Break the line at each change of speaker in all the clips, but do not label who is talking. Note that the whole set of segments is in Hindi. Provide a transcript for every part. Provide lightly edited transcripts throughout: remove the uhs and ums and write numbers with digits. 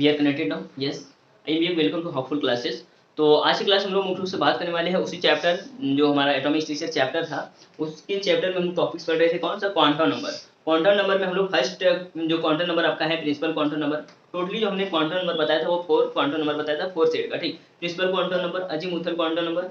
We are connected now, yes. I we welcome to hopeful classes. तो आज की क्लास हम लोग मुख्य रूप से बात करने वाले हैं उसी चैप्टर जो हमारा एटॉमिक स्ट्रक्चर चैप्टर था, उसके चैप्टर में हम टॉपिक्स पढ़ रहे थे। कौन सा? Quantum number. क्वांटम नंबर में हम लोग फर्स्ट जो क्वांटम नंबर आपका है प्रिंसिपल क्वांटम नंबर। टोटली जो हमने क्वांटम नंबर बताया था वो 4 क्वांटम नंबर बताया था, 4 सेट का, ठीक। Principal quantum number, azimuthal quantum number,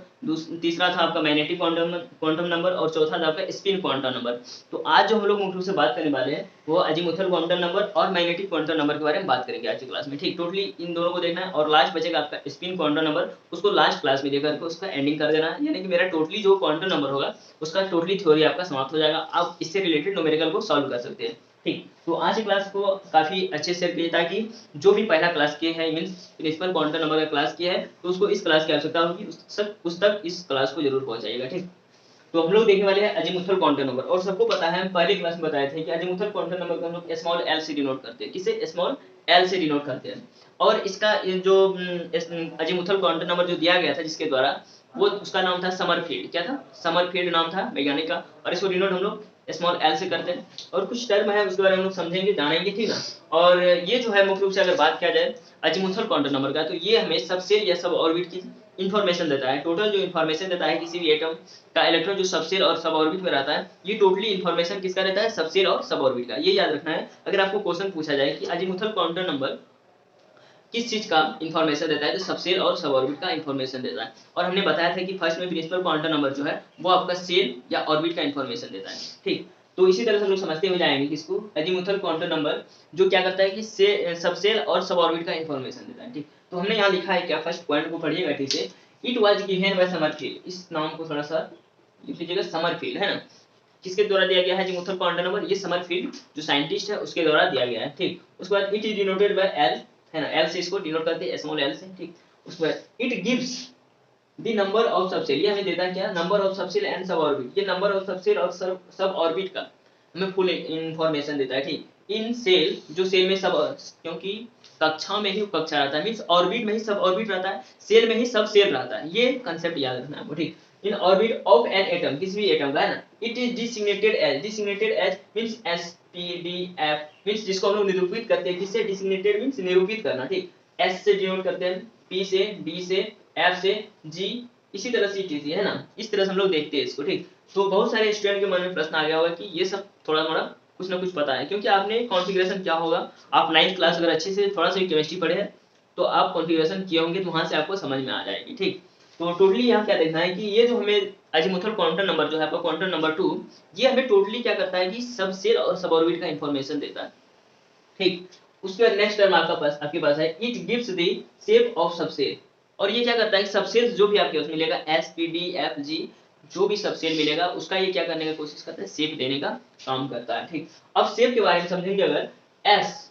तीसरा था आपका मैग्नेटिक क्वांटम नंबर और चौथा था आपका स्पिन क्वांटम नंबर। तो आज जो हम लोग मुख्य रूप से बात करने वाले हैं वो अजीमुथल क्वांटम नंबर और मैग्नेटिक क्वांटम नंबर के बारे में बात करेंगे आज की क्लास में, ठीक। टोटली इन दोनों को देखना है और लास्ट बचेगा आपका स्पिन क्वांटम नंबर, उसको लास्ट क्लास में देकर के उसका एंडिंग कर देना है। यानी कि मेरा टोटली जो क्वांटम नंबर होगा उसका टोटली थ्योरी आपका समाप्त हो जाएगा। आप इससे रिलेटेड न्यूमेरिकल को सॉल्व कर सकते हैं, ठीक। तो आज की क्लास को काफी अच्छे से करिए ताकि जो भी पहला क्लास किए हैं मीन्स प्रिंसिपल क्वांटम नंबर का क्लास किया है तो उसको इस क्लास की आवश्यकता होगी, उस तक इस क्लास को जरूर पहुंचाइएगा, ठीक। तो हम लोग देखने वाले हैं अजीमुथल क्वांटम नंबर। और सबको पता है, हम पहले क्लास में बताए थे कि अजीमुथल क्वांटम नंबर को हम लोग स्मॉल एल से डिनोट करते हैं। किसे? स्मॉल एल से डिनोट करते हैं। और इसका जो अजीमुथल क्वांटम नंबर जो दिया गया था जिसके द्वारा, वो उसका नाम था समरफील्ड। क्या था? समरफील्ड नाम था वैज्ञानिक का। और इसको डिनोट हम लोग स्मॉल एल से करते हैं। और कुछ टर्म है उसके बारे में हम लोग समझेंगे, जानेंगे, ठीक ना। और ये जो है मुख्य रूप से अगर बात किया जाए अजीमुथल क्वांटम नंबर का, तो ये हमें सबसेल या सब ऑर्बिट की इन्फॉर्मेशन देता है। टोटल जो इन्फॉर्मेशन देता है किसी भी एटम का इलेक्ट्रॉन जो सबसेल और सब ऑर्बिट में रहता है, ये टोटली इन्फॉर्मेशन किसका रहता है? सबसेल और सब ऑर्बिट का। ये याद रखना है। अगर आपको क्वेश्चन पूछा जाए कि अजीमुथल क्वांटम नंबर किस चीज का इंफॉर्मेशन देता है, तो सबसेल और सब ऑर्बिट का इंफॉर्मेशन देता है। और हमने बताया था कि फर्स्ट में प्रिंसिपल क्वांटम नंबर जो है वो आपका सेल या ऑर्बिट का इंफॉर्मेशन देता है, ठीक। तो इसी तरह से हम लोग समझते हुए जाएंगे कि इसको अजीमुथल क्वांटम नंबर जो क्या करता है कि सबसेल और सब ऑर्बिट का इंफॉर्मेशन देता है, ठीक। तो हमने यहाँ लिखा है क्या, फर्स्ट पॉइंट को पढ़िएगा ठीक से। It was given by Sommerfeld. इस नाम को थोड़ा सा लिख लीजिएगा, समरफील्ड, है ना। किसके द्वारा दिया गया है अजीमुथल क्वांटम नंबर? ये समरफील्ड जो साइंटिस्ट है उसके द्वारा दिया गया है, ठीक। उसके बाद it is denoted by L, है ना। एल से इसको डिनोट करते हैं, स्मॉल एल से, ठीक। उसके बाद it gives the number of subshell. ये हमें देता है क्या? नंबर ऑफ सबसेल एंड सब ऑर्बिट। ये नंबर ऑफ सबसेल और सब ऑर्बिट का हमें फुल इंफॉर्मेशन देता है, ठीक। इन सेल, जो सेल में सब, क्योंकि कक्षा में ही कक्षा रहता है, मींस ऑर्बिट में ही सब ऑर्बिट रहता है, सेल में ही सब सेल रहता है। ये कंसेप्ट याद रखना है आपको, ठीक। In orbit of an atom, किसी भी एटम का, है ना, it is designated as means s p d f, means जिसको हम लोग निरूपित करते हैं किससे? डिसिग्नेटेड मींस निरूपित करना, ठीक। एस से डिनोट करते हैं, पी से, डी से, एफ से, जी, इसी तरह से टी, है ना। इस तरह से हम लोग देखते हैं इसको, ठीक। तो बहुत सारे स्टूडेंट के मन में प्रश्न आ गया होगा कि ये सब थोड़ा थोड़ा कुछ ना कुछ पता है, क्योंकि आपने कॉन्फ़िगरेशन क्या होगा, आप 9th क्लास अगर अच्छे से थोड़ा सा केमिस्ट्री पढ़े हैं तो आप कॉन्फ़िगरेशन किए होंगे, तो वहां से आपको समझ में आ जाएगी, ठीक। तो टोटली यहाँ क्या देखना है कि ये जो हमें अजीमुथल क्वांटम नंबर जो है आपका क्वांटम नंबर 2, ये हमें टोटली क्या करता है कि सब सेल और सब ऑर्बिट का इंफॉर्मेशन देता है, ठीक। उसके बाद नेक्स्ट टर्म आपके पास है it gives the shape of subshell. और ये क्या करता है कि सबसेल जो भी आपके उसमें मिलेगा S p d F G, जो भी सबसेल मिलेगा उसका ये क्या करने की कोशिश करता है? शेप देने का काम करता है, ठीक। अब शेप के बारे में समझेंगे। अगर एस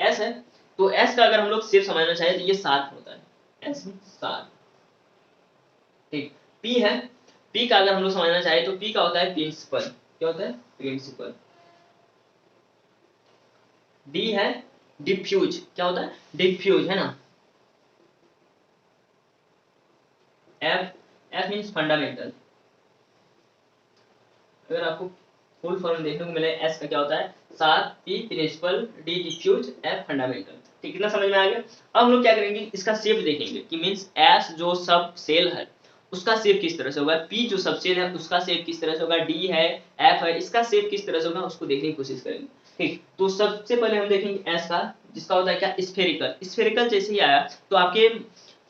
एस है तो एस का अगर हम लोग शेप समझना चाहे तो ये 7 होता है, एस 7, ठीक। पी है, पी का अगर हम लोग समझना चाहे तो पी का होता है प्रिंसिपल। क्या होता है? प्रिंसिपल। डी है डिफ्यूज। क्या होता है? डिफ्यूज, है ना। F, F means fundamental. अगर आपको फुल फॉर्म देखने को मिले एस का क्या होता है? 7, P principal, D diffuse, F fundamental, ठीक। कितना समझ में आ गया? अब हम लोग क्या करेंगे, इसका शेप देखेंगे कि मींस एस जो सब सेल है उसका शेप किस तरह से होगा, पी जो सब सेल है उसका शेप किस तरह से होगा, डी है, एफ है, इसका शेप किस तरह से होगा, उसको देखने की कोशिश करेंगे, ठीक। तो सबसे पहले हम देखेंगे एस का, जिसका होता है क्या? स्फेरिकल। स्फेरिकल जैसे ही आया तो आपके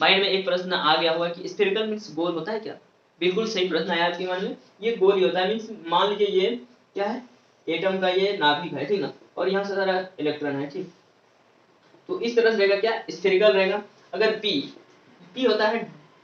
माइंड में एक प्रश्न आ गया होगा कि स्फेरिकल मींस गोल होता है क्या? बिल्कुल सही प्रश्न आया आपके मन में। ये गोल ही होता है, मींस मान लीजिए ये क्या है? एटम का ये नाभिक है, ठीक ना, और यहाँ से सारा इलेक्ट्रॉन है, ठीक। तो इस तरह से रहेगा क्या? स्फेरिकल रहेगा। अगर पी, पी होता है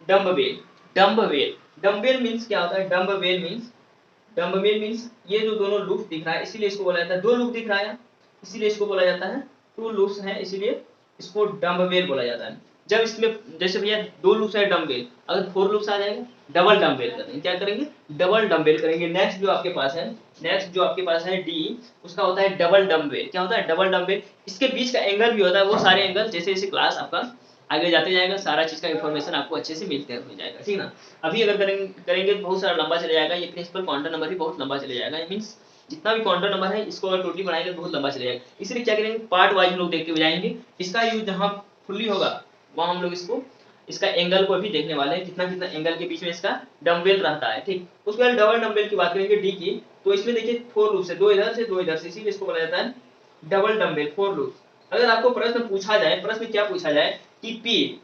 डम्बबेल। डम्बबेल, डम्बेल मींस क्या होता है? डम्बबेल मींस ये जो दोनों लूप दिख रहा है इसीलिए इसको बोला जाता है, 2 लूप दिख रहा है इसीलिए इसको बोला जाता है, 2 लूप्स हैं इसीलिए इसको डम्बबेल बोला जाता है। जब इसमें जैसे भैया 2 लूप्स है डम्बेल, अगर 4 लूप्स आ जाएगा डबल डम्बेल करेंगे। क्या करेंगे? डबल डम्बेल करेंगे। नेक्स्ट जो आपके पास है, नेक्स्ट जो आपके पास है डी, उसका होता है डबल डम्बेल। क्या होता है? Double dumbbell. इसके बीच का एंगल भी होता है, वो सारे एंगल जैसे जैसे क्लास आपका आगे जाते जाएगा सारा चीज का इंफॉर्मेशन आपको अच्छे से मिलते हो जाएगा, ठीक ना। अभी अगर करेंगे तो बहुत सारा लंबा चले जाएगा, ये प्रिंसिपल क्वांटम नंबर भी बहुत लंबा चले जाएगा, मींस जितना भी क्वांटम नंबर है इसको अगर टोटली बनाएंगे तो बहुत लंबा चले जाएगा, इसलिए क्या करेंगे पार्ट वाइज हम लोग देखते हुए जाएंगे। इसका यूज जहाँ फुल्ली होगा वहाँ हम लोग इसका एंगल को भी देखने वाले हैं, कितना कितना एंगल के बीच में इसका डम्बेल रहता है। ठीक, उसके बाद डबल डम्बेल की बात करेंगे डी की, तो इसमें देखिए 4 लूप से, दो इधर से दो इधर से, इसीलिए इसको बोला जाता है डबल डम्बेल 4 लूप। अगर आपको प्रश्न पूछा जाए, प्रश्न में क्या पूछा जाए कि पी,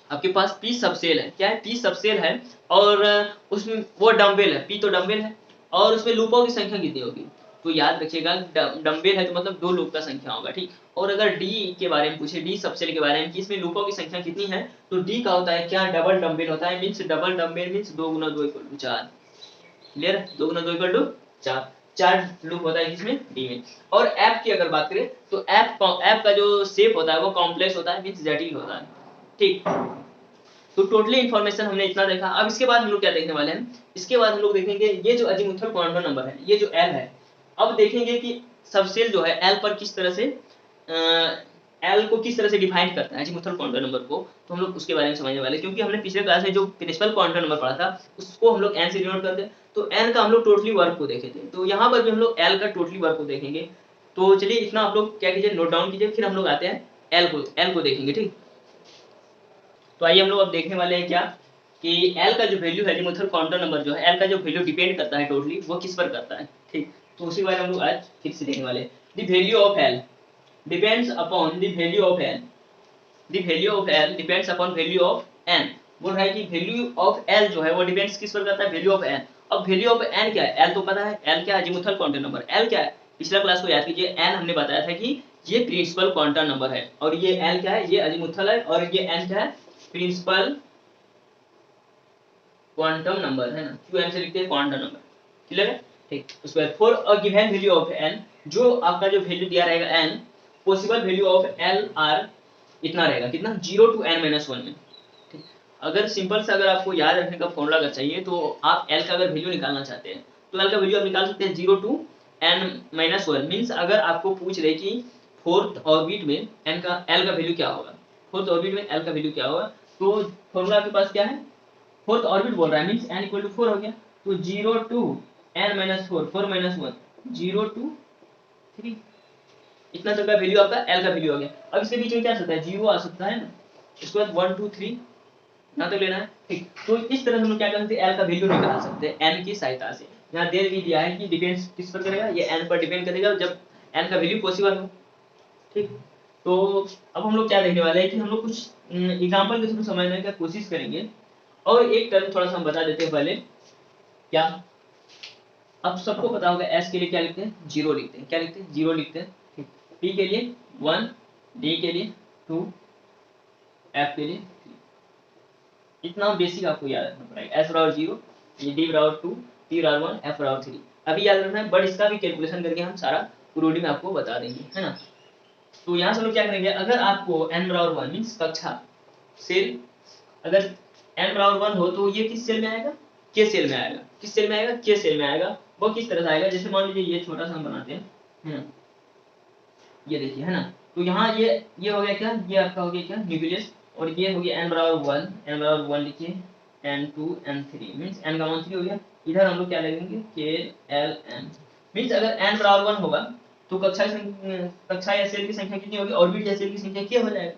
आपके पास पी सबसेल है, क्या है पी सबसेल है, और उसमें वो डम्बेल है, पी तो डम्बेल है, और उसमें लूपों की संख्या कितनी होगी, तो याद रखिएगा डम्बेल है तो मतलब 2 लूप का संख्या होगा। ठीक, और अगर डी के बारे में पूछे, डी सबसेल के बारे में कि इसमें लूपों की संख्या कितनी है, तो डी का होता है क्या डबल डम्बेल होता है, मीन्स डबल डम्बेल मीन्स 2 गुना 2 इक्वल टू 4। क्लियर, 2 गुना 2 इक्वल टू 4, 4 लूप होता है इसमें डी में। और ऐप की अगर बात करें तो ऐप का जो शेप होता है वो कॉम्प्लेक्स होता है, मीन्स जटिल होता है। ठीक, तो टोटली इन्फॉर्मेशन हमने इतना देखा। अब इसके बाद हम लोग क्या देखने वाले हैं, इसके बाद हम लोग देखेंगे ये जो अजीमुथल क्वांटम नंबर है, ये जो एल है, अब देखेंगे कि सबसेल जो है एल पर किस तरह से एल को किस तरह से डिफाइन करता है अजीमुथल क्वांटम नंबर को, तो हम लोग उसके बारे में समझने वाले हैं। क्योंकि हमने पिछले क्लास में जो प्रिंसिपल क्वांटम नंबर पढ़ा था उसको हम लोग एन से डिनोट करते हैं, तो एन का हम लोग टोटली वर्क को देखे थे, तो यहाँ पर भी हम लोग एल का टोटली वर्क को देखेंगे। तो चलिए इतना आप लोग क्या कीजिए, नोट डाउन कीजिए, फिर हम लोग आते हैं एल को देखेंगे। ठीक, तो आइए हम लोग अब देखने वाले हैं क्या कि एल का जो वैल्यू है अजीमुथल क्वांटम नंबर जो है, एल का जो वैल्यू डिपेंड करता है टोटली वो किस पर करता है। ठीक, तो उसी बारे में हम लोग आज फिर से देखने वाले हैं। The value of L depends upon the value of L, the value of L depends upon value of N. बोल रहा है कि वैल्यू ऑफ एल जो है वो डिपेंड्स किस पर करता है, वैल्यू ऑफ एन। अब वैल्यू ऑफ एन क्या है, एल तो पता है, एल क्या है अजीमुथल क्वांटम नंबर, एल क्या है पिछला क्लास को याद कीजिए, एन हमने बताया था कि ये प्रिंसिपल क्वांटम नंबर है, और ये एल क्या है, ये अजीमुथल है, और ये एन क्या है प्रिंसिपल क्वांटम नंबर है ना, क्यों एन से लिखते हैं क्वांटम नंबर। क्लियर है। ठीक, उसके बाद for a given value of N, जो आपका जो वैल्यू दिया रहेगा N, possible value of L are इतना रहेगा, कितना 0 to n-1 में। ठीक, अगर सिंपल से अगर आपको याद रखने का फॉर्मूला अगर चाहिए, तो आप एल का अगर वैल्यू निकालना चाहते हैं तो एल का वैल्यू आप निकाल सकते हैं 0 to n-1, मीन्स अगर आपको पूछ रहे कि फोर्थ ऑर्बिट में एन का एल का वैल्यू क्या होगा, फोर्थ ऑर्बिट में एल का वैल्यू क्या होगा, तो फॉर्मूला आपके पास क्या है, फोर्थ ऑर्बिट बोल रहा है मीन्स n इक्वल टू 4 हो गया, तो 0 to n-4, 4 - 1, 0 to 3, इतना तक का वैल्यू आपका एल का वैल्यू हो गया। अब इसके बीच में क्या आ सकता है, 0 आ सकता है ना, इसके बाद 1 2 3 यहाँ तक लेना है। ठीक, तो इस तरह से हम लोग क्या कर सकते हैं, एल का वैल्यू निकाल सकते हैं एन की सहायता से। यहाँ दे भी दिया है कि डिपेंड्स किस पर करेगा, ये एन पर डिपेंड करेगा जब एन का वैल्यू पॉसिबल हो। ठीक, तो अब हम लोग क्या देखने वाले हैं कि हम लोग कुछ एग्जाम्पल के थ्रू समझने की कोशिश करेंगे। और एक टर्म थोड़ा सा हम बता देते हैं पहले, क्या अब सबको पता होगा एस के लिए क्या लिखते हैं, 0 लिखते हैं, क्या लिखते हैं 0 लिखते हैं। ठीक, पी के लिए 1, डी के लिए 2, एफ के लिए 3, इतना बेसिक आपको याद रखना पड़ेगा। एस बराबर 0, डी बराबर 2, टी बराबर 1, एफ बराबर 3, अभी याद रखना है, बट इसका भी कैलकुलेशन करके हम सारा प्रोडी में आपको बता देंगे, है ना। तो यहाँ से हम लोग क्या करेंगे, अगर आपको n बराबर 1 मीन्स कक्षा सेल, अगर n बराबर 1 हो तो ये किस सेल में आएगा, के सेल में आएगा, किस सेल में आएगा, के सेल में आएगा। वो किस तरह से आएगा, जैसे मान लीजिए ये छोटा सा हम बनाते हैं, है ना, ये देखिए, है ना, तो यहाँ ये हो गया क्या, ये आपका हो गया क्या न्यूक्लियस, और ये हो गया n बराबर 1, n बराबर 1 लिखिए, n2 n3 मीन्स n का मान 3 हो गया। इधर हम लोग क्या लगेंगे के एल एम, मीन्स अगर n बराबर 1 होगा तो कक्षा या सेल की संख्या कितनी होगी, ऑर्बिट या सेल की संख्या क्या हो जाएगा,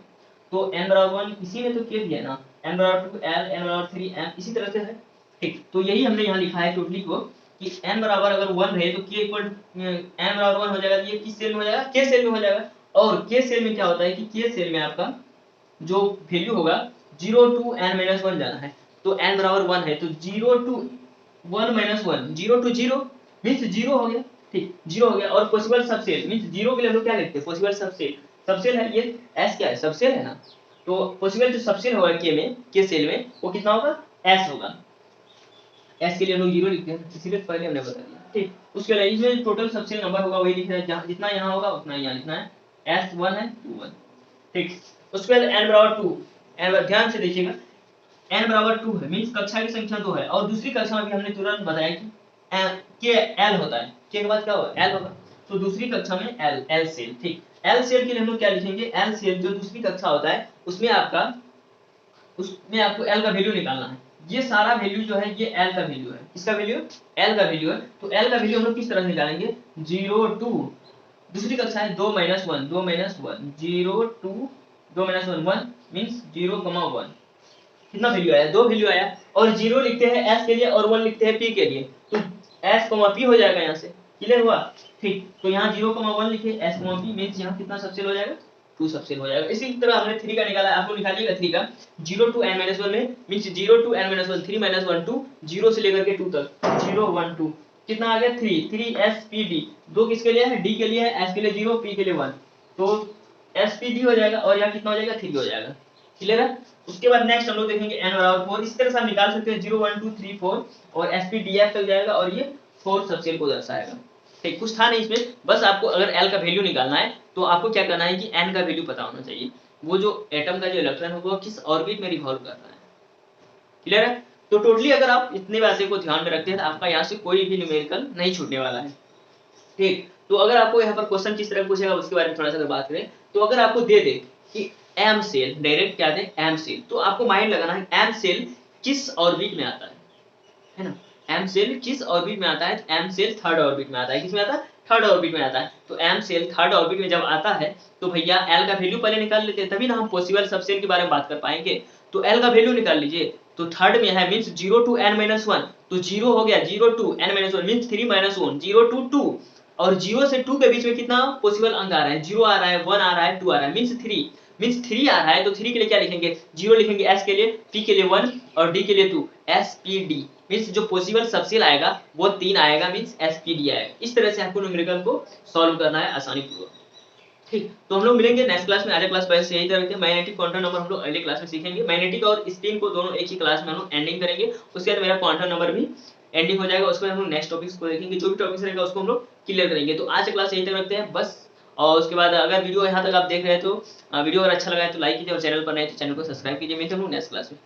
तो n बराबर 1 इसी में तो के दिया है ना, n बराबर 2 एल, n बराबर 3 m, इसी तरह से है। ठीक, तो यही हमने यहाँ लिखा है टोटली को कि n बराबर अगर 1 रहे तो k इक्वल n बराबर 1 हो जाएगा, ये किस सेल में हो जाएगा, k सेल में हो जाएगा। और k सेल में क्या होता है कि k सेल में आपका जो वैल्यू होगा 0 to n-1 जाना है, तो n बराबर 1 है तो 0 to 1-1, 0 to 0 मीन्स 0 हो गया। ठीक, 0 हो गया। और पॉसिबल सबसेल मीन्स 0 के लिए हम लोग क्या लिखते हैं, पॉसिबल सबसेल, सबसेल है ये, s क्या है सबसेल है ना, तो पॉसिबल जो सबसेल होगा के में, के सेल में, वो कितना होगा, s होगा। s के लिए हम लोग 0 लिखते हैं, इसीलिए पहले हमने बता दिया। ठीक, उसके लिए इसमें टोटल सबसेल नंबर होगा वही लिखना है, जितना यहाँ होगा उतना यहाँ लिखना है, s1 है 2 1। ठीक, उसके बाद n बराबर 2, n ध्यान से देखिएगा, n बराबर 2 है मींस कक्षा की संख्या 2 है, और दूसरी कक्षा में भी हमने तुरंत बताया कि के l होता है, के के बाद क्या होगा l होगा, तो दूसरी कक्षा में l सेल। ठीक, l सेल के लिए हम लोग क्या लिखेंगे, l सेल जो दूसरी कक्षा होता है उसमें आपको l का वैल्यू निकालना है, ये सारा वैल्यू जो है ये एल का वैल्यू है। किसका वैल्यू? एल का वैल्यू है। तो एल का वैल्यू हम लोग किस तरह से निकालेंगे? 0 टू, दूसरी कक्षा है 2 minus 1, 2 minus 1, 0 to 2 minus 1, 1 means 0,1। कितना वैल्यू आया? 2 वैल्यू आया। और 0 लिखते हैं एस के लिए और 1 लिखते हैं पी के लिए, तो एस पी हो जाएगा यहाँ से। क्लियर हुआ? ठीक, तो यहाँ 0,1 लिखे, एस पी मीन्स यहाँ कितना सबसेल हो जाएगा? 2 सबसेल हो जाएगा। इसी तरह हमने 3 का निकाला, आप लोग निकालिएगा 3 का। 0 टू n माइनस 1 में means 0 to n minus 1, 3 minus 1 2, 0 से लेकर के 2 तक 0 1 2, कितना आ गया? 3, 3 एस पी डी। 2 किसके लिए है? डी के लिए है, एस के लिए 0, पी के लिए 1, तो एस पी डी हो जाएगा और यहाँ कितना हो जाएगा? 3 हो जाएगा। क्लियर है? उसके बाद नेक्स्ट हम लोग देखेंगे n बराबर 4। इस तरह से हम निकाल सकते हैं 0 1 2 3 4 और एस पी डी एफ तक जाएगा और ये 4 सबसेल को दर्शाएगा। ठीक, कुछ था नहीं इसमें, बस आपको अगर एल का वैल्यू निकालना है तो आपको क्या करना है कि एन का वैल्यू पता होना चाहिए, वो जो एटम का जो इलेक्ट्रॉन होगा वो किस ऑर्बिट में रिवॉल्व कर रहा है। क्लियर है? तो टोटली अगर आप इतने बातें को ध्यान में रखते हैं तो आपका यहाँ से कोई भी न्यूमेरिकल नहीं छूटने वाला है। ठीक, तो अगर आपको यहाँ पर क्वेश्चन किस तरह पूछेगा उसके बारे में थोड़ा सा अगर बात करें, तो अगर आपको दे दे कि एम सेल, डायरेक्ट क्या दे? एम सेल, तो आपको माइंड लगाना है एम सेल किस ऑर्बिट में आता है ना? एम सेल किस ऑर्बिट में आता है? एम सेल थर्ड ऑर्बिट में आता है। किस में आता है? थर्ड ऑर्बिट में आता है। तो एम सेल थर्ड ऑर्बिट में जब आता है तो भैया एल का वैल्यू पहले निकाल लेते हैं, तभी ना हम पॉसिबल सबसेल के बारे में बात कर पाएंगे। तो एल का वैल्यू निकाल लीजिए, तो थर्ड में है मीन्स 0 टू n माइनस 1, तो 0 हो गया, 0 to n minus 1 means 3 minus 1, 0 to 2, और 0 से 2 के बीच में कितना पॉसिबल अंक आ रहा है? 0 आ रहा है, 1 आ रहा है, 2 आ रहा है, मीन्स 3, मीन्स 3 आ रहा है। तो 3 के लिए क्या लिखेंगे? 0 लिखेंगे एस के लिए, पी के लिए 1 और डी के लिए 2, एस पी डी मीन्स जो पॉसिबल सबसेल आएगा वो 3 आएगा, मीन्स एस पी डी आएगा। इस तरह से आपको न्यूमेरिकल को सॉल्व करना है आसानी पूर्वक। ठीक, तो हम लोग मिलेंगे नेक्स्ट क्लास में। अगले क्लास पहले से यही तरह के मैग्नेटिक क्वांटम नंबर हम लोग अगले क्लास में सीखेंगे। मैग्नेटिक और स्पिन को दोनों एक ही क्लास में हम लोग एंडिंग करेंगे, उसके बाद मेरा क्वांटम नंबर भी एंडिंग हो जाएगा। उसके बाद हम लोग नेक्स्ट टॉपिक्स को देखेंगे, जो भी टॉपिक्स रहेगा उसको हम लोग क्लियर करेंगे। तो आज का क्लास यही तक रखते हैं बस। और उसके बाद अगर वीडियो यहाँ तक आप देख रहे हैं तो वीडियो अगर अच्छा लगा है तो लाइक कीजिए, और चैनल पर नए तो चैनल को सब्सक्राइब कीजिए। मिलते हैं नेक्स्ट क्लास में।